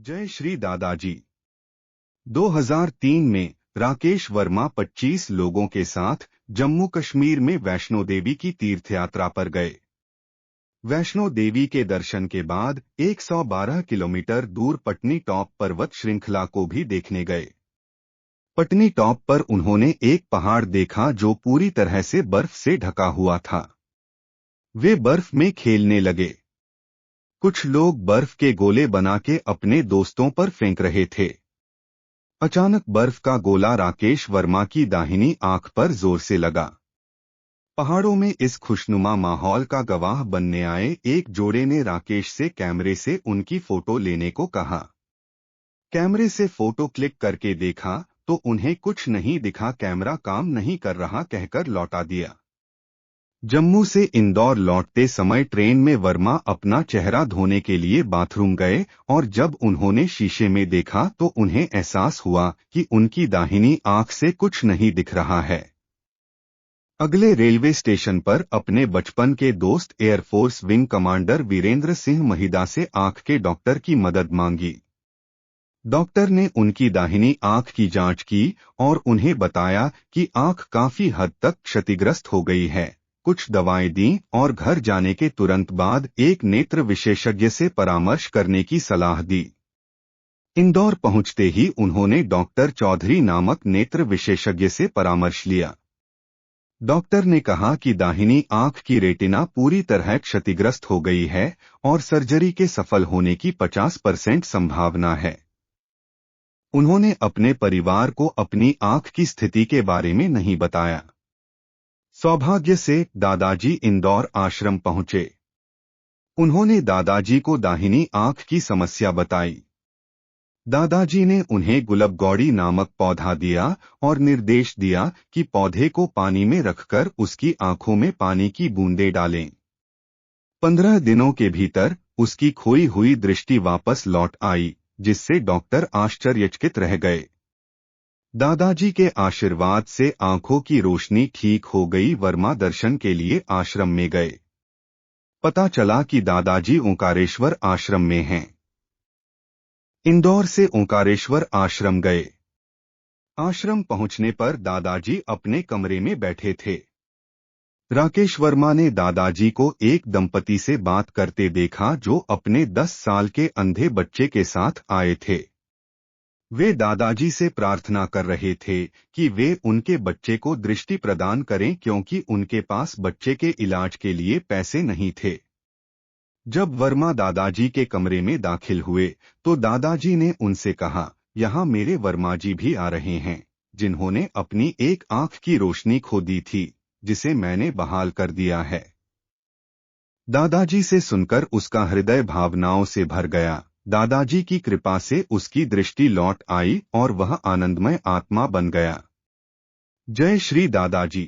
जय श्री दादाजी। 2003 में राकेश वर्मा 25 लोगों के साथ जम्मू कश्मीर में वैष्णो देवी की तीर्थयात्रा पर गए। वैष्णो देवी के दर्शन के बाद 112 किलोमीटर दूर पटनी टॉप पर्वत श्रृंखला को भी देखने गए। पटनी टॉप पर उन्होंने एक पहाड़ देखा जो पूरी तरह से बर्फ से ढका हुआ था। वे बर्फ में खेलने लगे। कुछ लोग बर्फ के गोले बना के अपने दोस्तों पर फेंक रहे थे। अचानक बर्फ का गोला राकेश वर्मा की दाहिनी आंख पर जोर से लगा। पहाड़ों में इस खुशनुमा माहौल का गवाह बनने आए एक जोड़े ने राकेश से कैमरे से उनकी फोटो लेने को कहा। कैमरे से फोटो क्लिक करके देखा तो उन्हें कुछ नहीं दिखा, कैमरा काम नहीं कर रहा कहकर लौटा दिया। जम्मू से इंदौर लौटते समय ट्रेन में वर्मा अपना चेहरा धोने के लिए बाथरूम गए और जब उन्होंने शीशे में देखा तो उन्हें एहसास हुआ कि उनकी दाहिनी आंख से कुछ नहीं दिख रहा है। अगले रेलवे स्टेशन पर अपने बचपन के दोस्त air force wing commander Virendra Singh Mahida से आंख के डॉक्टर की मदद मांगी। डॉक्टर ने उनकी दाहिनी आंख की जांच की और उन्हें बताया कि आंख काफी हद तक क्षतिग्रस्त हो गई है। कुछ दवाएं दी और घर जाने के तुरंत बाद एक नेत्र विशेषज्ञ से परामर्श करने की सलाह दी। इंदौर पहुंचते ही उन्होंने डॉक्टर चौधरी नामक नेत्र विशेषज्ञ से परामर्श लिया। डॉक्टर ने कहा कि दाहिनी आंख की रेटिना पूरी तरह क्षतिग्रस्त हो गई है और सर्जरी के सफल होने की 50% संभावना है। उन्होंने अपने परिवार को अपनी आंख की स्थिति के बारे में नहीं बताया। सौभाग्य से दादाजी इंदौर आश्रम पहुंचे। उन्होंने दादाजी को दाहिनी आंख की समस्या बताई। दादाजी ने उन्हें गुलबगौड़ी नामक पौधा दिया और निर्देश दिया कि पौधे को पानी में रखकर उसकी आंखों में पानी की बूंदें डालें। 15 दिनों के भीतर उसकी खोई हुई दृष्टि वापस लौट आई, जिससे डॉक्टर आश्चर्यचकित रह गए। दादाजी के आशीर्वाद से आंखों की रोशनी ठीक हो गई। वर्मा दर्शन के लिए आश्रम में गए। पता चला कि दादाजी ओंकारेश्वर आश्रम में हैं। इंदौर से ओंकारेश्वर आश्रम गए। आश्रम पहुंचने पर दादाजी अपने कमरे में बैठे थे। राकेश वर्मा ने दादाजी को एक दंपति से बात करते देखा जो अपने 10 साल के अंधे बच्चे के साथ आए थे। वे दादाजी से प्रार्थना कर रहे थे कि वे उनके बच्चे को दृष्टि प्रदान करें क्योंकि उनके पास बच्चे के इलाज के लिए पैसे नहीं थे। जब वर्मा दादाजी के कमरे में दाखिल हुए तो दादाजी ने उनसे कहा, यहाँ मेरे वर्मा जी भी आ रहे हैं, जिन्होंने अपनी एक आंख की रोशनी खो दी थी, जिसे मैंने बहाल कर दिया है। दादाजी से सुनकर उसका हृदय भावनाओं से भर गया। दादाजी की कृपा से उसकी दृष्टि लौट आई और वह आनंदमय आत्मा बन गया। जय श्री दादाजी।